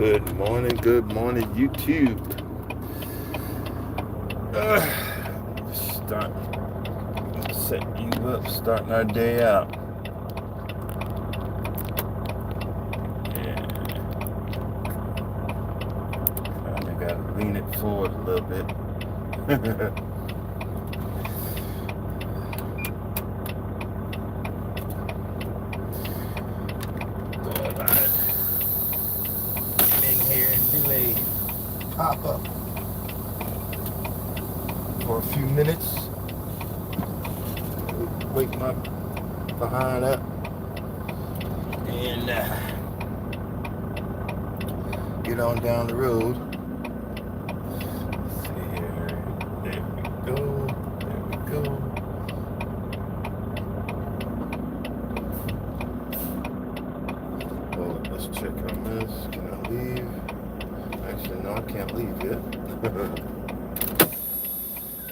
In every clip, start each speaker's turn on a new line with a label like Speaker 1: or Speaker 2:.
Speaker 1: Good morning, YouTube. Start setting you up, starting our day out. Yeah, I gotta lean it forward a little bit. Thought I'd get in here and do a pop up for a few minutes. Wake my behind up and get on down the road. Let's see here. There we go. There we go. Well, let's check on this. Can I leave? Actually, no, I can't leave yet.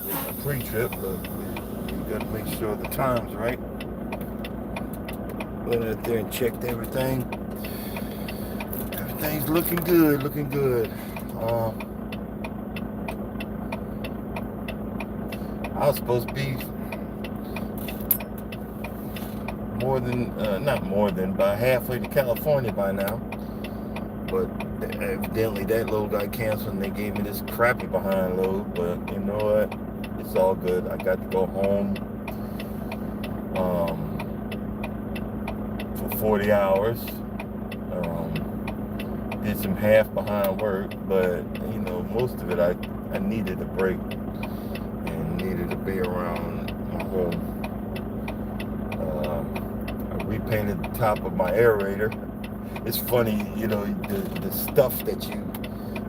Speaker 1: It's a pre-trip, but we got to make sure the time's right. Went out there and checked everything. Everything's looking good, looking good. I was supposed to be not more than, about halfway to California by now. But evidently that load got canceled and they gave me this crappy behind load. But you know what? It's all good. I got to go home for 40 hours. Did some half behind work, but you know, most of it I needed a break and needed to be around my home. I repainted the top of my aerator. It's funny, you know, the stuff that you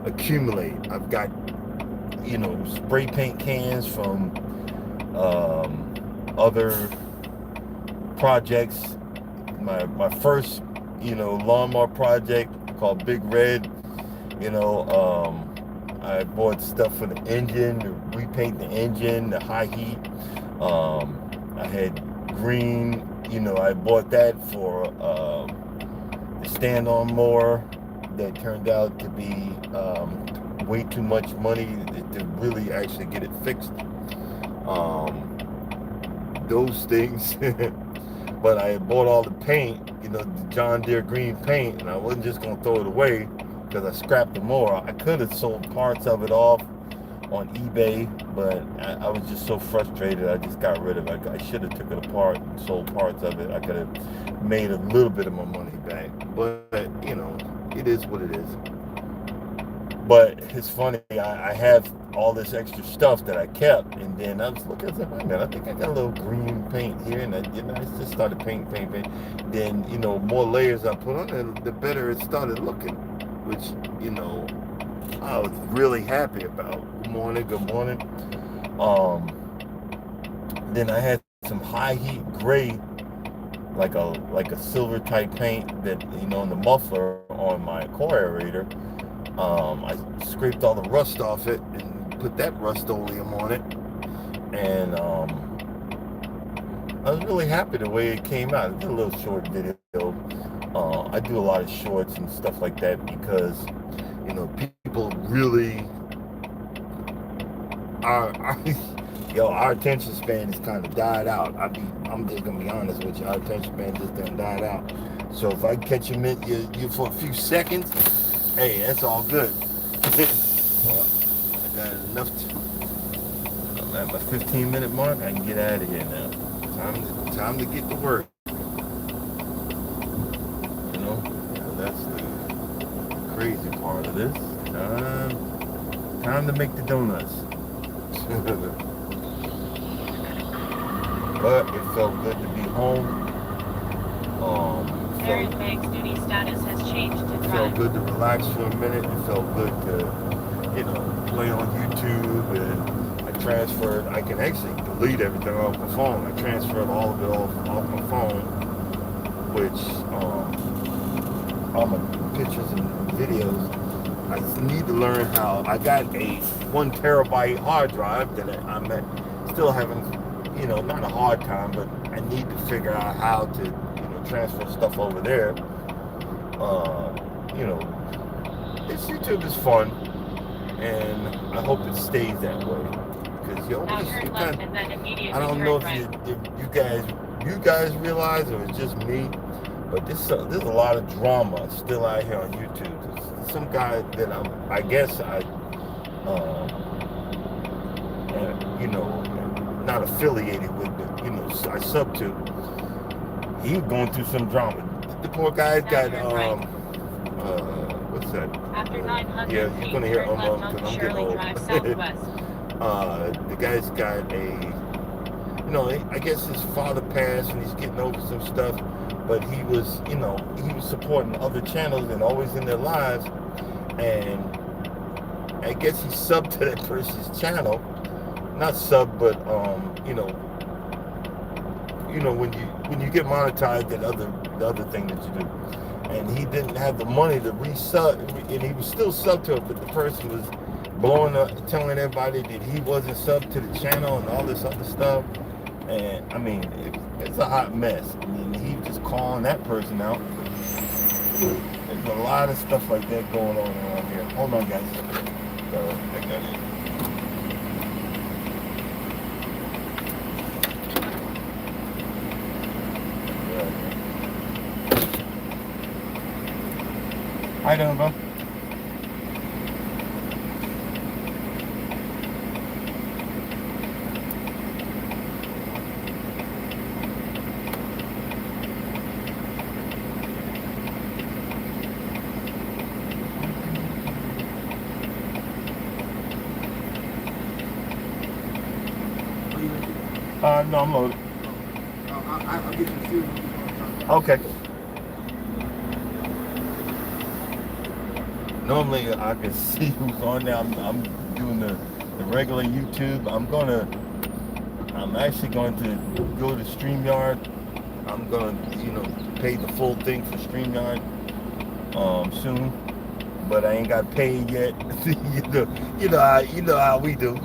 Speaker 1: accumulate. I've got, you know, spray paint cans from other projects. My first, you know, lawnmower project called Big Red. You know, I bought stuff for the engine, to repaint the engine, the high heat. I had green, you know, I bought that for the stand-on mower that turned out to be way too much money to really actually get it fixed. Those things. But I had bought all the paint, you know, the John Deere green paint, and I wasn't just going to throw it away because I scrapped the mower. I could have sold parts of it off on eBay, but I was just so frustrated, I just got rid of it. I should have took it apart and sold parts of it. I could have made a little bit of my money back. But, you know, it is what it is. But it's funny, I have all this extra stuff that I kept, and then I was looking, I was like, wait a minute, I think I got a little green paint here, and I just started paint. Then, you know, more layers I put on it, the better it started looking, which, you know, I was really happy about. Good morning. Then I had some high heat gray, like a silver type paint that, you know, in the muffler on my core aerator. I scraped all the rust off it and put that Rust-Oleum on it, and I was really happy the way it came out. It's a little short video. I do a lot of shorts and stuff like that because, you know, people really our attention span is kind of died out. I'm just gonna be honest with you. Our attention span just done died out. So if I catch you for a few seconds, hey, that's all good. Well, I got enough I'm at my 15-minute mark. I can get out of here now. Time to get to work. You know, that's the crazy part of this. Time to make the donuts. But it felt good to be home.
Speaker 2: Aaron Banks' duty status has changed to
Speaker 1: It
Speaker 2: drive.
Speaker 1: felt good to relax for a minute. It felt good to, you know, play on YouTube, and I transferred. I can actually delete everything off my phone. I transferred all of it off my phone, which all my pictures and videos. I need to learn how. I got a 1 terabyte hard drive that I'm still having, you know, not a hard time, but I need to figure out how to transfer stuff over there, you know, this YouTube is fun, and I hope it stays that way. Because you
Speaker 2: Now
Speaker 1: always,
Speaker 2: turn left and then immediately
Speaker 1: I don't
Speaker 2: turn
Speaker 1: know if
Speaker 2: right.
Speaker 1: you guys realize, or it's just me, but there's a lot of drama still out here on YouTube. There's some guy that I guess you know, not affiliated with, but you know, I sub to. He's going through some drama. The poor guy's got what's that?
Speaker 2: After 900
Speaker 1: Yeah,
Speaker 2: feet,
Speaker 1: you're gonna hear
Speaker 2: turn left
Speaker 1: because
Speaker 2: onto
Speaker 1: I'm getting
Speaker 2: Shirley
Speaker 1: old.
Speaker 2: Drive southwest.
Speaker 1: The guy's got you know, I guess his father passed and he's getting over some stuff, but he was, you know, he was supporting other channels and always in their lives, and I guess he subbed to that person's channel, not sub, but you know when you get monetized, the other thing that you do, and he didn't have the money to resub, and he was still sub to it, but the person was blowing up, telling everybody that he wasn't sub to the channel and all this other stuff. And I mean, it's a hot mess. I mean, he just calling that person out. There's a lot of stuff like that going on around here. Hold on, guys. I got it. How you doing, bro? No, I'm loaded.
Speaker 3: I'll get you a few.
Speaker 1: Okay. Normally I can see who's on there. I'm doing the regular YouTube. I'm actually going to go to StreamYard. I'm going to, you know, pay the full thing for StreamYard soon. But I ain't got paid yet. you know how we do.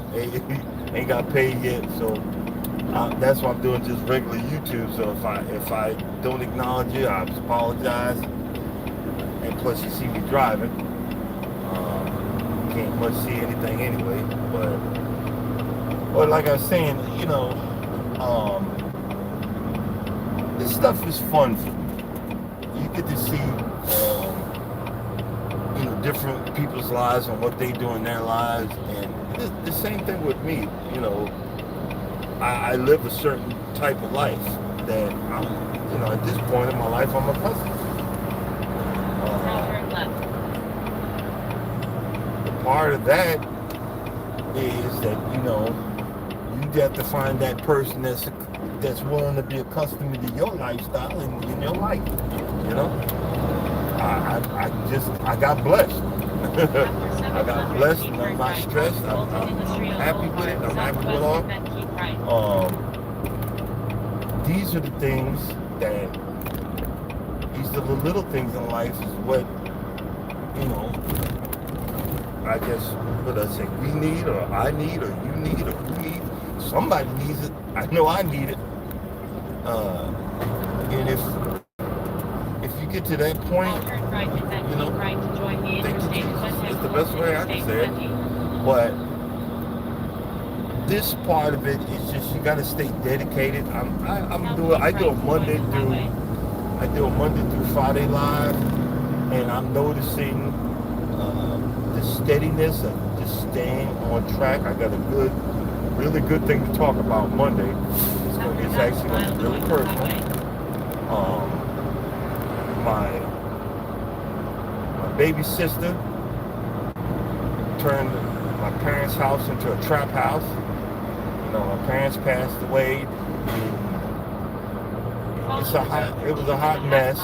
Speaker 1: Ain't got paid yet, so that's why I'm doing just regular YouTube. So if I don't acknowledge you, I apologize. And plus, you see me driving. Can't much see anything anyway. But like I was saying, you know, this stuff is fun. You get to see, you know, different people's lives and what they do in their lives, and the same thing with me. You know, I live a certain type of life that I'm, you know, at this point in my life, I'm accustomed to.
Speaker 2: Now turn left.
Speaker 1: Part of that is that, you know, you have to find that person that's willing to be accustomed to your lifestyle in your life. You know, I got blessed. I got blessed, and I'm not stressed. I'm happy with it. I'm happy with all. These are the things these are the little things in life is what, you know, I guess, what I say, we need, or I need, or you need, or who needs. Somebody needs it. I know I need it. And if you get to that point, you know, thank you, Jesus. It's the best way I can say it. But this part of it is just, you got to stay dedicated. I do a Monday through Friday live, and I'm noticing the steadiness of just staying on track. I got a really good thing to talk about Monday. It's actually going to be really personal. My baby sister turned my parents' house into a trap house. You know, my parents passed away. It was a hot mess.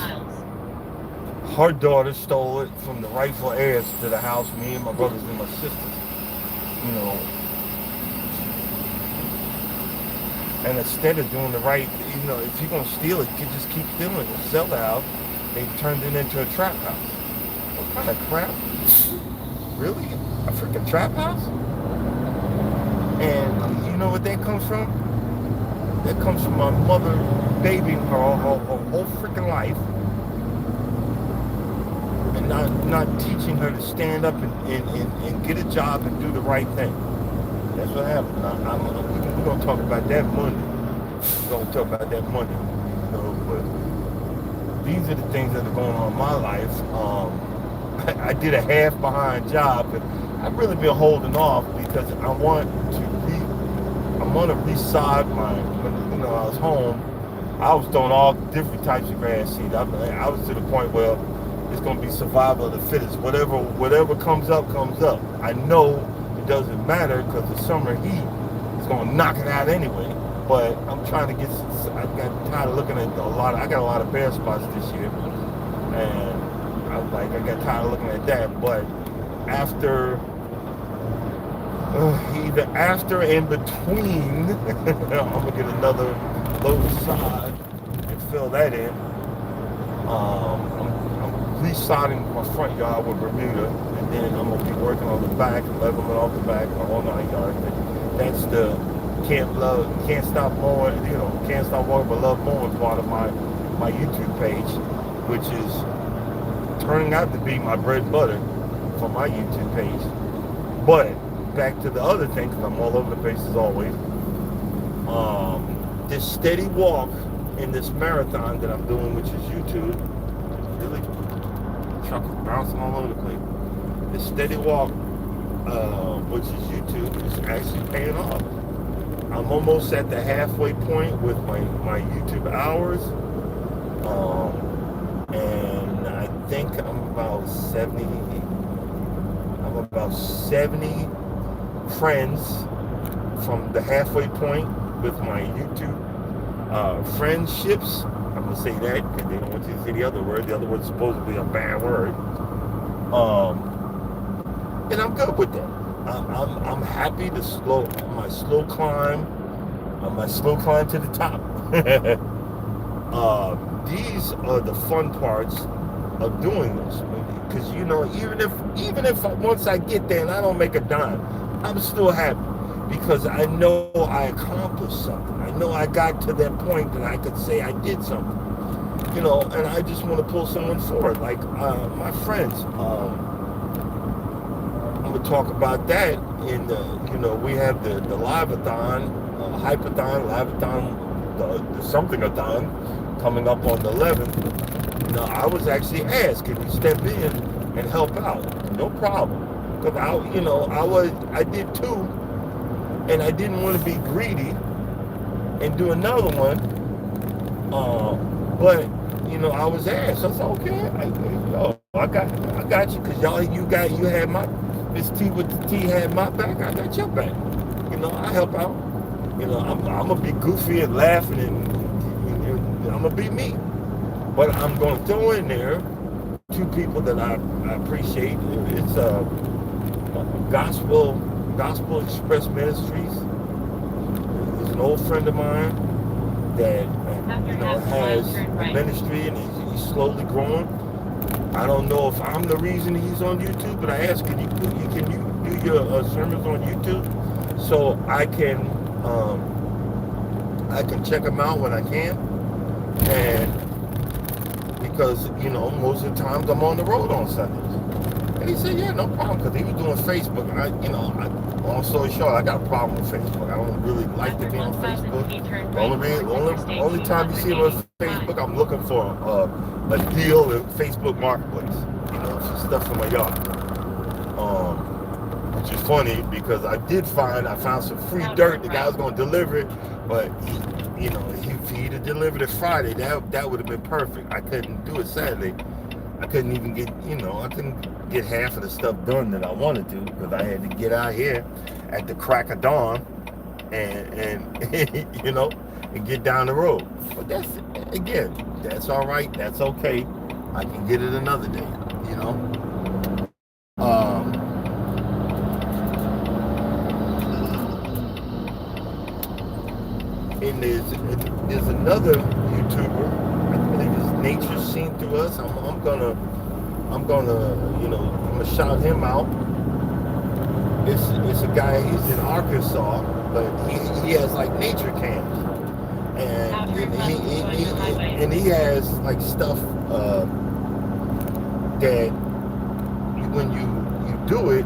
Speaker 1: Her daughter stole it from the rightful heirs to the house, me and my brothers and my sisters, you know. And instead of doing the right, you know, if you're going to steal it, you just keep stealing it. Sell the house. They turned it into a trap house. What kind of crap? Really? A freaking trap house? And you know what that comes from? That comes from my mother babying her whole freaking life. and not teaching her to stand up and get a job and do the right thing. That's what happened. We're going to talk about that Monday. You know, but these are the things that are going on in my life. I did a half behind job, but I've really been holding off because I want to resod when I was home. I was throwing all different types of grass seed. I was to the point where it's going to be survival of the fittest. Whatever comes up, comes up. I know it doesn't matter because the summer heat is going to knock it out anyway. But I'm trying to I got tired of looking at I got a lot of bare spots this year. And I got tired of looking at that. But either after and between, I'm going to get another low sod and fill that in. I'm resodding my front yard with Bermuda, and then I'm going to be working on the back, leveling off the back, the whole 9 yards. That's the can't stop mowing, can't stop walking but love mowing part of my YouTube page, which is turning out to be my bread and butter for my YouTube page. But back to the other thing, because I'm all over the place as always. This steady walk in this marathon that I'm doing, which is YouTube, really truck is bouncing all over the place. This steady walk, which is YouTube, is actually paying off. I'm almost at the halfway point with my YouTube hours, and I think I'm about 70 friends from the halfway point with my YouTube friendships. I'm gonna say that because they don't want you to say the other word. The other word's supposed to be a bad word. And I'm good with that. I'm happy to my slow climb to the top. These are the fun parts of doing this, because even if once I get there and I don't make a dime, I'm still happy because I know I accomplished something. I know I got to that point that I could say I did something, and I just want to pull someone forward, like my friends. I'm gonna talk about that in we have the live-a-thon, hype-a-thon, live-a-thon, the something-a-thon coming up on the 11th. I was actually asked, can you step in and help out? No problem. Because I did two, and I didn't want to be greedy and do another one. But I was asked. I said, okay, I got you, because you had my Miss T with the T had my back. I got your back. I help out. I'm gonna be goofy and laughing, and I'm gonna be me. But I'm gonna throw in there two people that I appreciate. It's Gospel Express Ministries. He's an old friend of mine that has a ministry, and he's slowly growing. I don't know if I'm the reason he's on YouTube, but I asked, can you do your sermons on YouTube so I can check them out when I can, and because most of the times I'm on the road on Sundays. And he said, yeah, no problem, because he was doing Facebook. And long story short, I got a problem with Facebook. I don't really like to be on Facebook. The only time you see me on Facebook, I'm looking for a deal in Facebook Marketplace. Some stuff for my yard. Which is funny because I found some free dirt. The guy was going to deliver it, but if he'd have delivered it Friday, that would have been perfect. I couldn't do it Saturday. I couldn't even get, I couldn't get half of the stuff done that I wanted to, because I had to get out here at the crack of dawn and get down the road. But that's all right. That's okay. I can get it another day, And there's another YouTuber, I believe it's Nature Seen Through Us. I'm gonna shout him out. It's a guy, he's in Arkansas, but he has like nature camps, and he has like stuff that when you do it,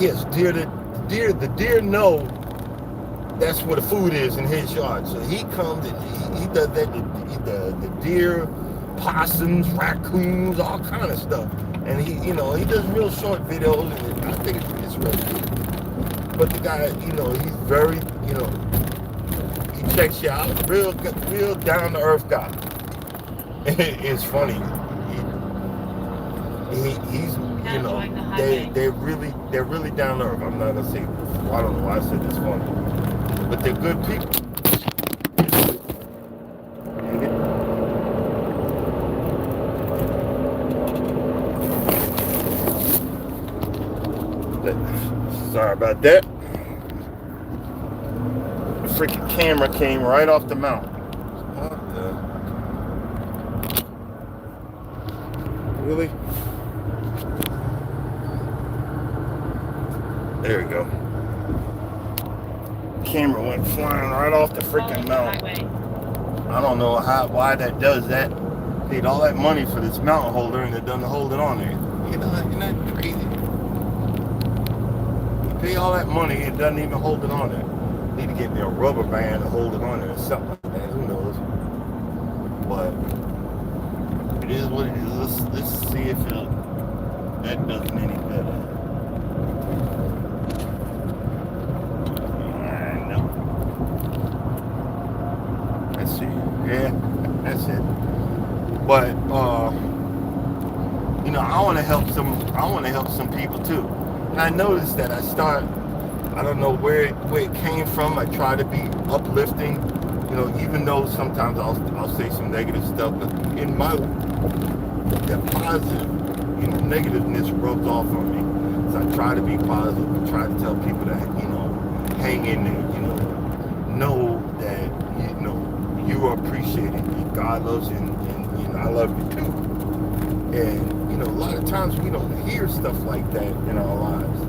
Speaker 1: yes, the deer know that's where the food is in his yard. So he comes and he does that. The deer, possums, raccoons, all kind of stuff. And he does real short videos, and I think it's real good. But the guy, he's very, he checks you out, real down to earth guy. It's funny. He's, they're really down to earth. I'm not gonna say, I don't know why I said this funny, but they're good people. Sorry about that. The freaking camera came right off the mount. What the? Really? There we go. Camera went flying right off the freaking mount. I don't know why that does that. Paid all that money for this mount holder and it doesn't hold it on there. Isn't that crazy? Pay all that money, it doesn't even hold it on there. Need to get me a rubber band to hold it on there or something like that. Who knows? But it is what it is. Let's see if that does any better. No. Let's see. Yeah, that's it. But I want to help some people too. And I noticed that I don't know where it came from. I try to be uplifting, even though sometimes I'll say some negative stuff, but in that positive, negativeness rubs off on me. So I try to be positive and try to tell people that, hang in there, know that, you are appreciated. God loves you and I love you too. And, a lot of times we don't hear stuff like that in our lives.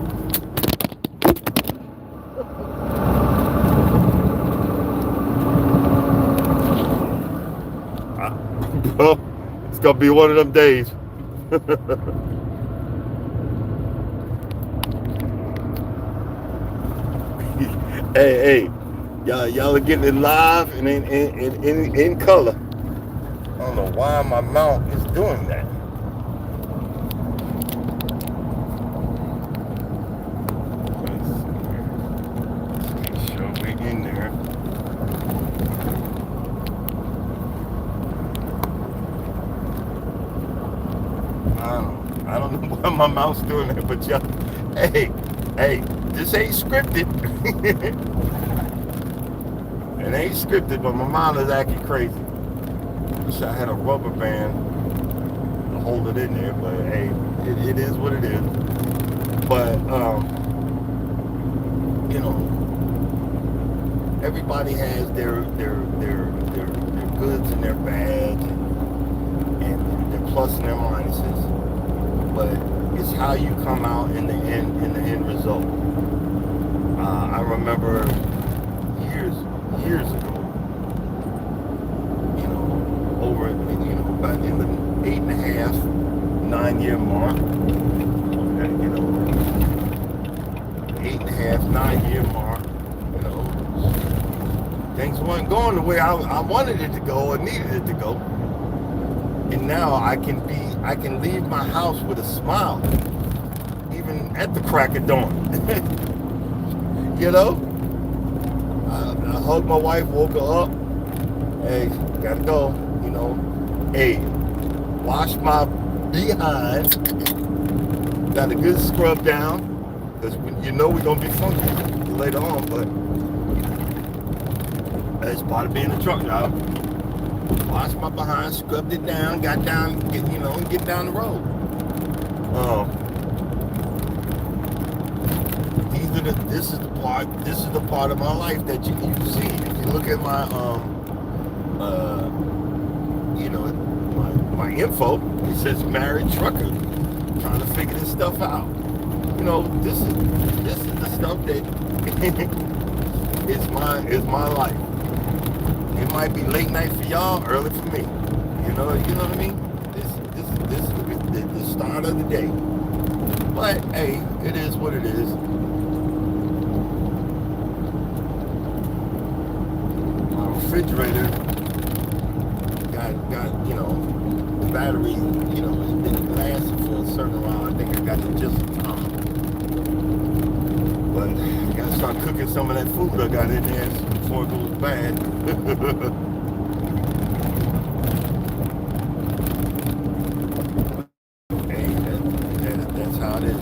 Speaker 1: Well, it's gonna be one of them days. Hey, y'all are getting it live and in color. I don't know why my mount is doing that. I don't know why my mouth's doing that, but y'all, hey, this ain't scripted. It ain't scripted, but my mouth is acting crazy. Wish I had a rubber band to hold it in there, but hey, it is what it is. But everybody has their goods and their bads and their plus and their minuses. But it's how you come out in the end result. I remember years ago, over about in the 8.5, 9-year mark. 8.5, 9-year mark. Things weren't going the way I wanted it to go or needed it to go. And now I can leave my house with a smile, even at the crack of dawn. I hugged my wife, woke her up. Hey, gotta go. Hey, wash my behind. Got a good scrub down, because we're gonna be funky later on. But that's part of being a truck driver. Washed my behind, scrubbed it down, got down, get down the road. This is the part of my life that you see. If you look at my my info, it says married trucker, trying to figure this stuff out. This is the stuff that is my life. It might be late night for y'all, early for me. You know what I mean? start of the day. But hey, it is what it is. My refrigerator got you know, the battery, you know, it didn't last for a certain amount. I think I got it just in time. But I gotta start cooking some of that food I got in there before it goes bad. Hey, that's how it is.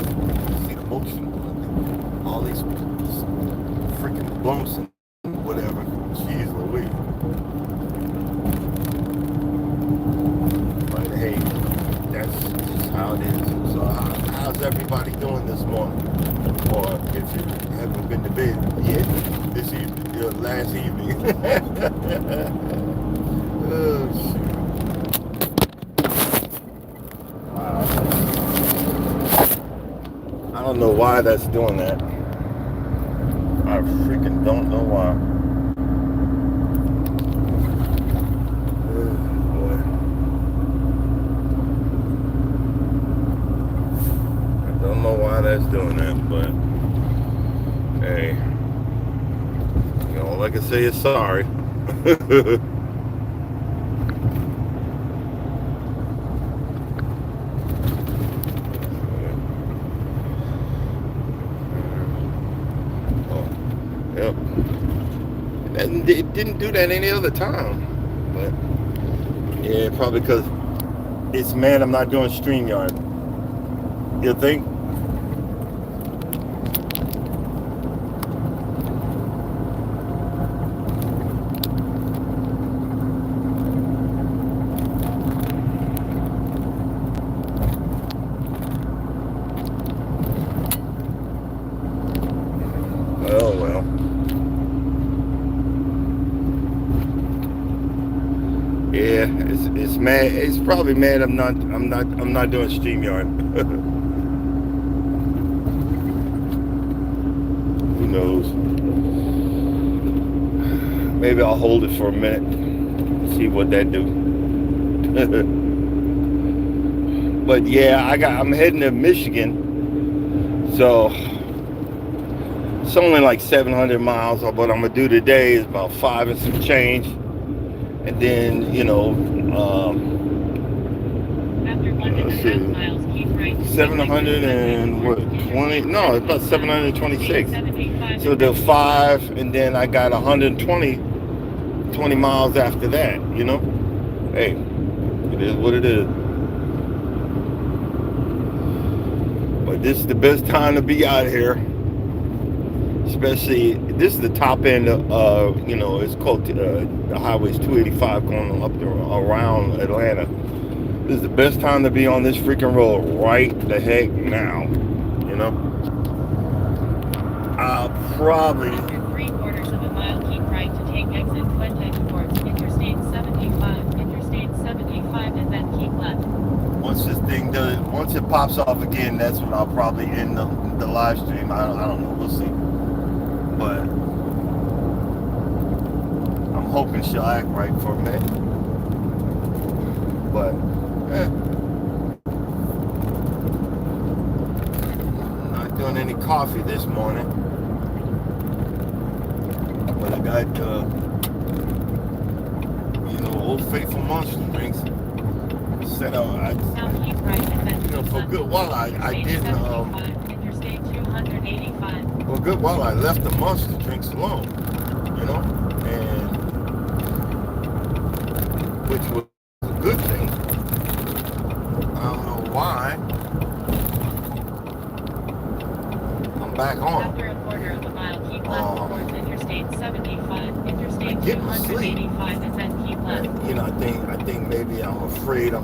Speaker 1: See the motion, all these freaking bumps and whatever. Jeez Louise. But hey, that's just how it is. So how's everybody doing this morning? Or if you haven't been to bed yet, this evening, last evening. Oh shoot. Wow. I don't know why that's doing that. I freaking don't know why. Oh boy. I don't know why that's doing that, but hey, you know, all I can say is sorry. Yep. And it didn't do that any other time. But yeah, probably because it's mad I'm not doing StreamYard. You think? Oh well. Yeah, it's mad. It's probably mad I'm not doing StreamYard. Who knows? Maybe I'll hold it for a minute, see what that do. But yeah, I'm heading to Michigan, so it's only like 700 miles. What I'm gonna do today is about 5 and some change. And then, you know,
Speaker 2: After 1.5 miles, keep right.
Speaker 1: 700 and what, 20? No, it's about 726. So the 5, and then I got 120 miles after that, you know? Hey, it is what it is. But this is the best time to be out here. Especially, this is the top end of, you know, it's called the highway's 285 going up around Atlanta. This is the best time to be on this freaking road right the heck now, you know? I'll probably...
Speaker 2: After 3/4 of a mile, keep right to take exit Fuente towards Interstate 75, Interstate 75, and then keep left.
Speaker 1: Once this thing does, once it pops off again, that's when I'll probably end the live stream. I don't know, we'll see. But I'm hoping she'll act right for a minute. But I'm not doing any coffee this morning. But I got you know, Old Faithful Monster drinks. Set up.
Speaker 2: Now keep right and then
Speaker 1: You know,
Speaker 2: keep
Speaker 1: for a
Speaker 2: left.
Speaker 1: good while I didn't.
Speaker 2: Interstate 285.
Speaker 1: For a good while I left the Monster drinks alone, you know, and which was a good thing. I don't know why. I'm back on.
Speaker 2: After 1/4 of a mile, keep left towards Interstate 75, Interstate
Speaker 1: Getting sleep.
Speaker 2: 285, and then keep left.
Speaker 1: And, you know, I think maybe I'm afraid you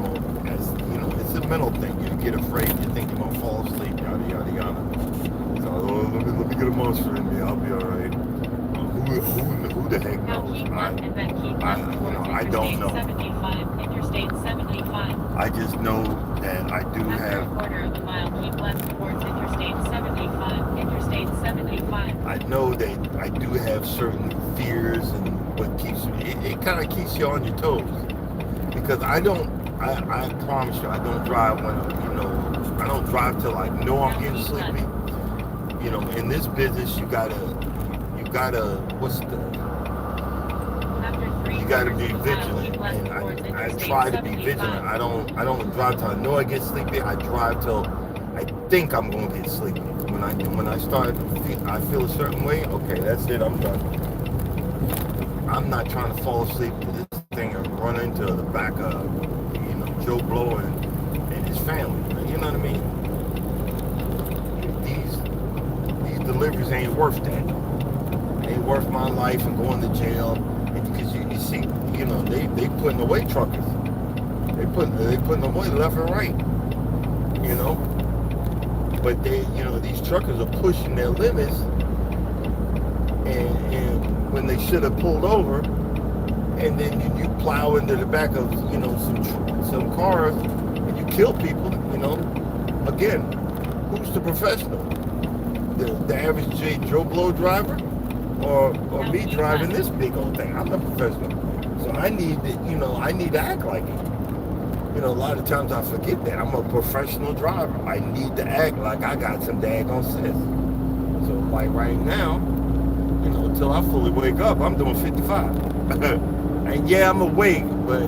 Speaker 1: know, it's a mental thing. You get afraid, you think you're gonna fall asleep, yada yada yada. So let me get a Monster in me. I'll be all right. Who the heck
Speaker 2: Now
Speaker 1: knows?
Speaker 2: keep left and then keep left
Speaker 1: you
Speaker 2: towards
Speaker 1: know, I don't know.
Speaker 2: Interstate 75, Interstate 75.
Speaker 1: I just know that I do
Speaker 2: After
Speaker 1: have.
Speaker 2: 1/4 of a mile, keep left towards Interstate 75, Interstate 75.
Speaker 1: I know that I do have certain fears, and what keeps it kind of keeps you on your toes, because I promise you, I don't drive when, you know, I don't drive till I know I'm getting sleepy. You know, in this business, you gotta, you gotta be vigilant. And I try to be vigilant. I don't drive till I know I get sleepy. I drive till I think I'm gonna get sleepy. When I start, I feel a certain way. Okay, that's it. I'm done. I'm not trying to fall asleep to this thing and run into the back of, you know, Joe Blow and his family. You know what I mean? These deliveries ain't worth that. Ain't worth my life and going to jail. Because you see, you know, they putting away truckers. They putting away left and right. You know, but you know, these truckers are pushing their limits, and when they should have pulled over, and then you plow into the back of, you know, some cars and you kill people. You know, again, who's the professional? The average Joe Blow driver, or me driving this big old thing? I'm the professional, so I need to act like it. You know, a lot of times I forget that I'm a professional driver. I need to act like I got some daggone sense. So like right now, you know, until I fully wake up, I'm doing 55. And yeah, I'm awake, but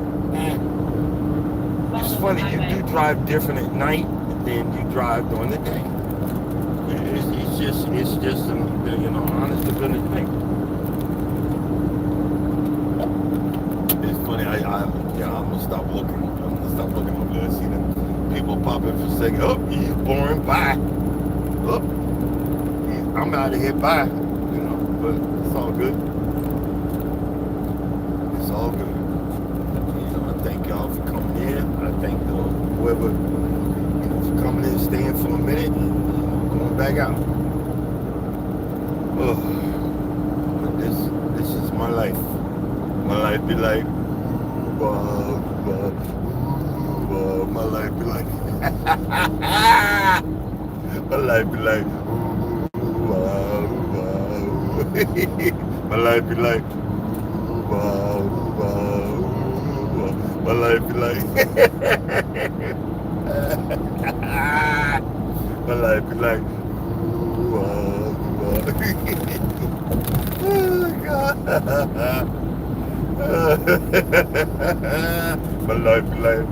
Speaker 1: it's funny, you do drive different at night than you drive during the day. It's just you know, honest to goodness thing. It's funny, I'm gonna stop looking. Stop looking over there and see them people popping for a second. Oh, he's boring. Bye. Oh, I'm out of here. Bye. You know, but it's all good. It's all good. You know, I thank y'all for coming in. I thank whoever, you know, for coming in, staying for a minute, and going back out. Oh, but this is my life. My life be like, my life be like, my life be like, my life be like, my life be like, my life be like, oh God. My life be like,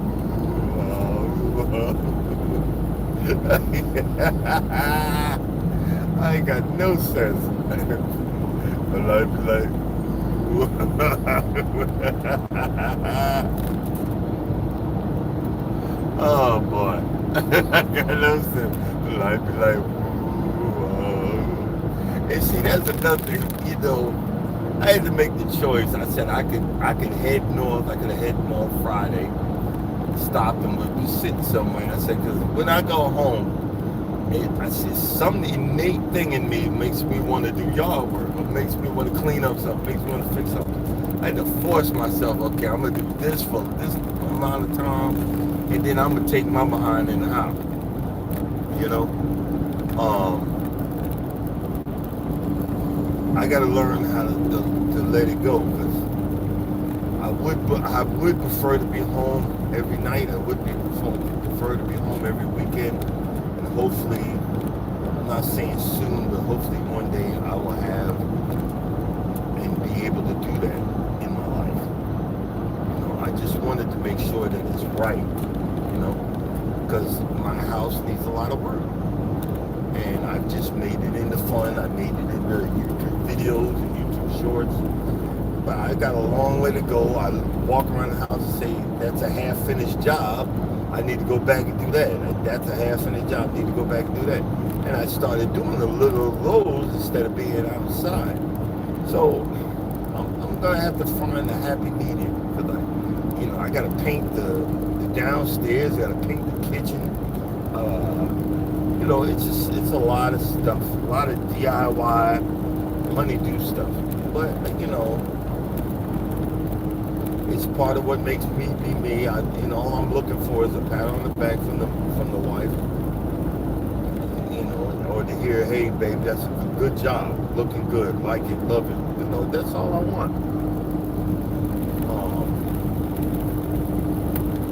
Speaker 1: I ain't got no sense. My life be like, oh boy. I got no sense. My life be like, and see, that's another thing, you know. I had to make the choice. I said I could head north. I could have head north Friday, stop and we'd be sitting somewhere. I said, because when I go home, I said some innate thing in me makes me want to do yard work, or makes me want to clean up something, makes me want to fix something. I had to force myself. Okay, I'm gonna do this for this amount of time, and then I'm gonna take my behind in the house. You know. I gotta learn how to let it go, because I would prefer to be home every night. I would prefer to be home every weekend, and hopefully, I'm not saying soon, but hopefully one day I will have and be able to do that in my life. You know, I just wanted to make sure that it's right, you know, because my house needs a lot of work. And I've just made it into fun. I made it into YouTube videos and YouTube shorts. But I got a long way to go. I walk around the house and say, that's a half-finished job. I need to go back and do that. That's a half-finished job. I need to go back and do that. And I started doing a little of those instead of being outside. So I'm going to have to find a happy medium. Because I got to paint the downstairs. I got to paint the kitchen. You know, it's a lot of stuff, a lot of DIY, honeydew stuff. But you know, it's part of what makes me be me. All I'm looking for is a pat on the back from the wife. You know, or to hear, hey babe, that's a good job, looking good, like it, love it. You know, that's all I want.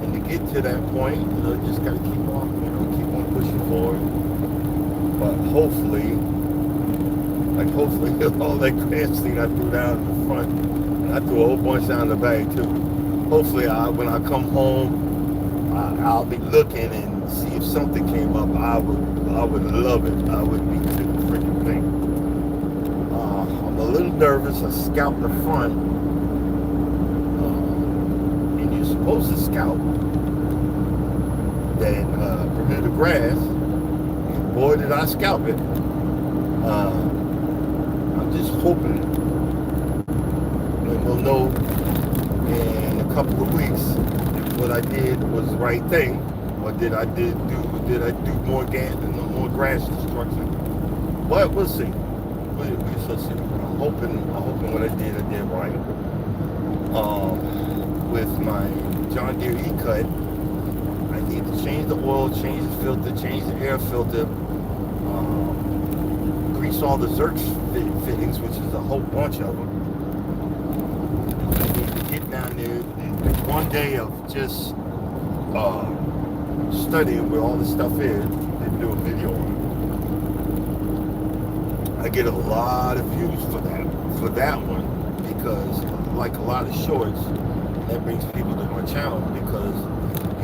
Speaker 1: And to get to that point, you know, just gotta keep on for it. But hopefully all that grass seed I threw down in the front, and I threw a whole bunch down in the back too. Hopefully, when I come home, I'll be looking and see if something came up. I would love it. I would be to the freaking thing. I'm a little nervous. I scalped the front, and you're supposed to scalp that Bermuda grass. And boy, did I scalp it. I'm just hoping, and we'll know in a couple of weeks what I did was the right thing, or did I do more grass destruction? But we'll see. We shall see. I'm hoping what I did right. With my John Deere E-Cut, I need to change the oil, change the filter, change the air filter, grease all the Zerk fittings, which is a whole bunch of them. I need to get down there. One day of just studying where all this stuff is and do a video on it. I get a lot of views for that one, because like a lot of shorts, that brings people to my channel, because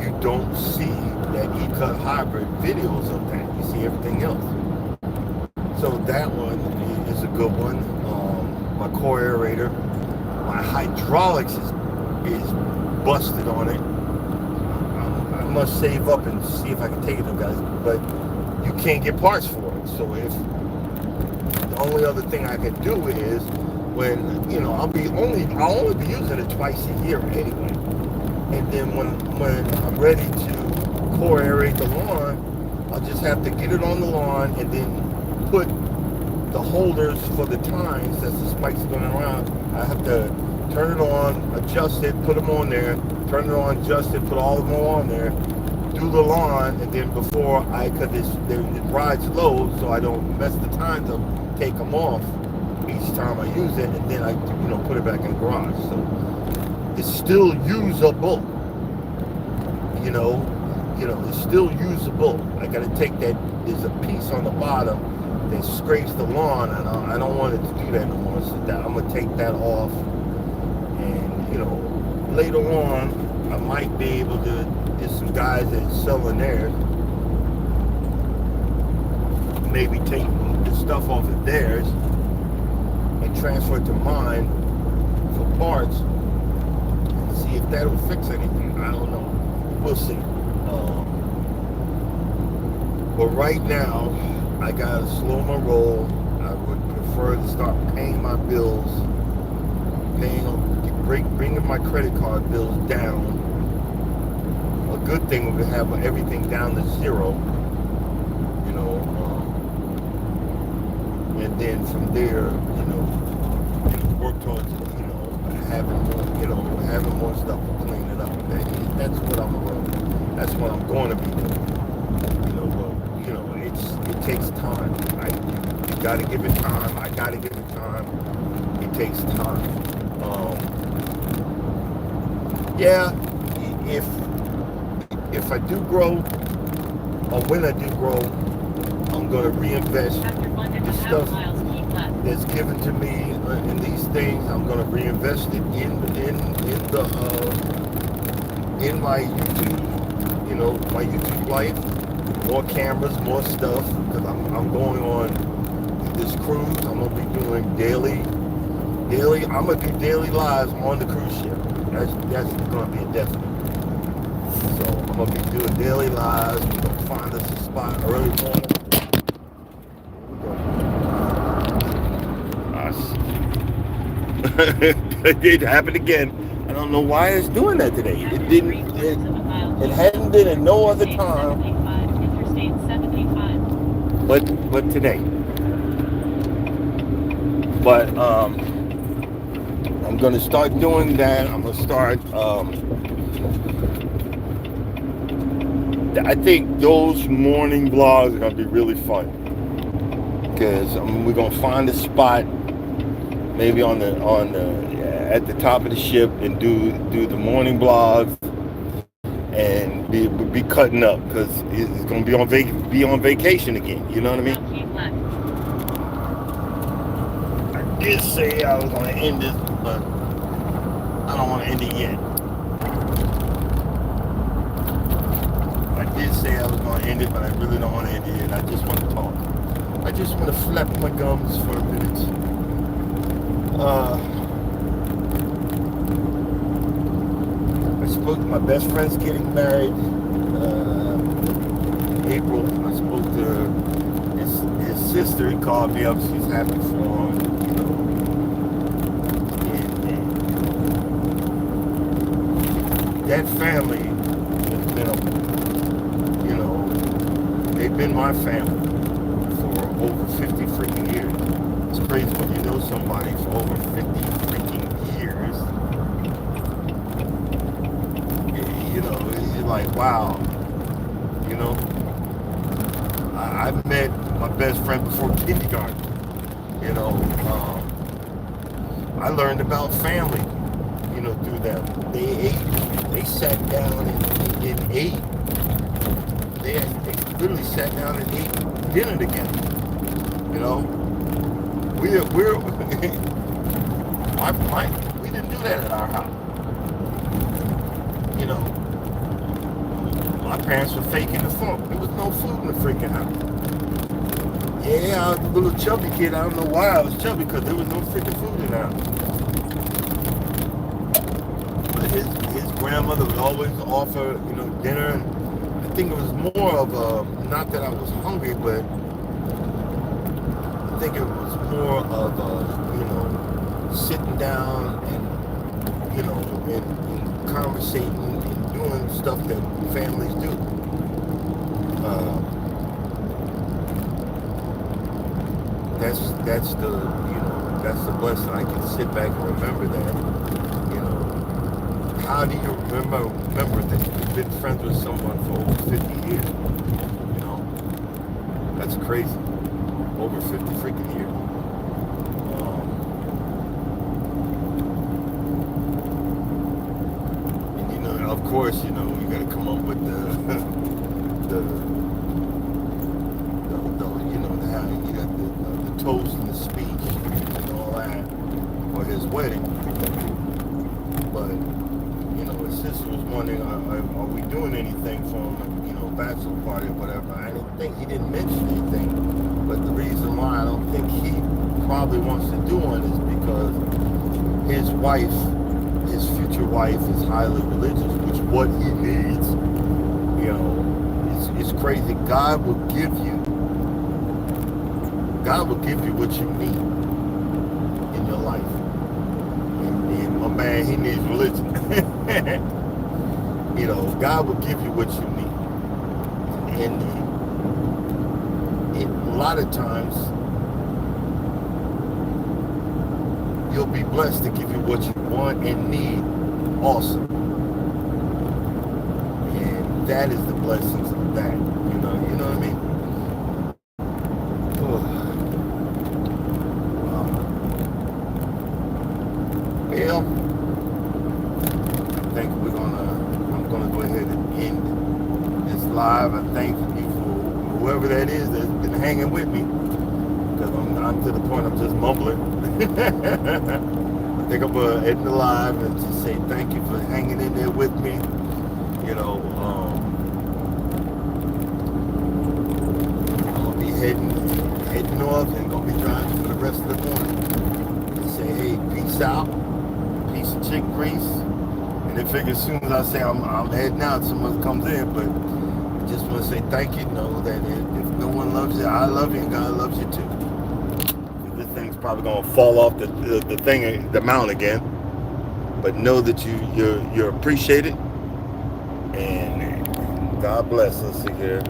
Speaker 1: you don't see that E-Cut hybrid videos of that. You see everything else. So that one is a good one. My core aerator, my hydraulics is busted on it. I must save up and see if I can take it to guys, but you can't get parts for it. So if the only other thing I could do is when, I'll only be using it twice a year anyway. And then when I'm ready to core aerate the lawn, I'll just have to get it on the lawn and then put the holders for the tines, that's the spikes going around. I have to turn it on, adjust it, put them on there, turn it on, adjust it, put all of them on there, do the lawn, and then before because it rides low, so I don't mess the tines up, take them off each time I use it, and then I, put it back in the garage. So it's still usable. It's still usable. I got to take that. There's a piece on the bottom that scrapes the lawn, and I don't want it to do that no more. So I'm gonna take that off, and later on I might be able to. There's some guys that selling theirs. Maybe take the stuff off of theirs and transfer it to mine for parts. And see if that'll fix anything. I don't know. We'll see. But right now, I gotta slow my roll. I would prefer to start paying my bills, bringing my credit card bills down. A good thing would have everything down to zero, and then from there, work towards, having more stuff to clean it up. That's what I'm going to be doing. It takes time. You got to give it time. I got to give it time. It takes time. If I do grow, or when I do grow, I'm going to reinvest the stuff that's given to me in these things. I'm going to reinvest it in my YouTube, my YouTube life. More cameras, more stuff, because I'm going on this cruise. I'm gonna be doing daily. I'm gonna do daily lives on the cruise ship. That's gonna be a definite. So I'm gonna be doing daily lives. We're gonna find us a spot early morning. It happened again. I don't know why it's doing that today. It didn't. It hadn't been at no other time. But today. But I'm gonna start doing that. I'm gonna start. I think those morning vlogs are gonna be really fun, because we're gonna find a spot, maybe at the top of the ship, and do the morning vlogs. and be cutting up because it's gonna be on vacation again. You know what I mean?
Speaker 2: Now keep left.
Speaker 1: I did say I was gonna end this, but I don't want to end it yet. I did say I was gonna end it, but I really don't want to end it yet. I just want to talk. I just want to flap my gums for a minute. I spoke to my best friend's getting married. April. I spoke to his sister. He called me up. She's happy for him. You know. And that family has been they've been my family for over 50 freaking years. It's crazy when you know somebody for over 50 freaking years. You know, you're like, wow. You know, I've met my best friend before kindergarten. You know, I learned about family, you know, through them. They sat down and ate. They literally sat down and ate dinner together. You know, we didn't do that at our house. You know, my parents were faking the funk. There was no food in the freaking house. Yeah, I was a little chubby kid. I don't know why I was chubby, because there was no freaking food in the house. But his grandmother would always offer, you know, dinner. And I think it was more of not that I was hungry, but I think it was more of you know, sitting down and, you know, and conversating and doing stuff that families do. That's the, you know, that's the blessing. I can sit back and remember that. You know, how do you remember that you've been friends with someone for over 50 years? You know, that's crazy. Over 50 freaking years. And you know, of course, you know, you got to come up with the you know, how you got the toast and the speech and all that for his wedding. But you know, his sister was wondering, are we doing anything for him? You know, bachelor party or whatever. I didn't think he didn't mention anything. But the reason why I don't think he probably wants to do one is because his wife, his future wife, is highly religious, which what he needs. You know, it's crazy. God will give you what you need in your life. And my man, he needs religion. You know, God will give you what you need. And a lot of times, you'll be blessed to give you what you want and need also. And that is the blessings of that. You know what I mean? Well, I think I'm gonna go ahead and end this live. I thank you for whoever that is that's been hanging with me, because I'm to the point I'm just mumbling. I think I'm gonna end the live and just say thank you for hanging in there with me. You know, I'm gonna be heading north and gonna be driving for the rest of the morning. And say, hey, peace out. Chick grease, and they figure as soon as I say I'm heading out, someone comes in. But I just want to say thank you. Know that if no one loves you, I love you, and God loves you too. This thing's probably gonna fall off the mount again. But know that you're appreciated, and God bless us here.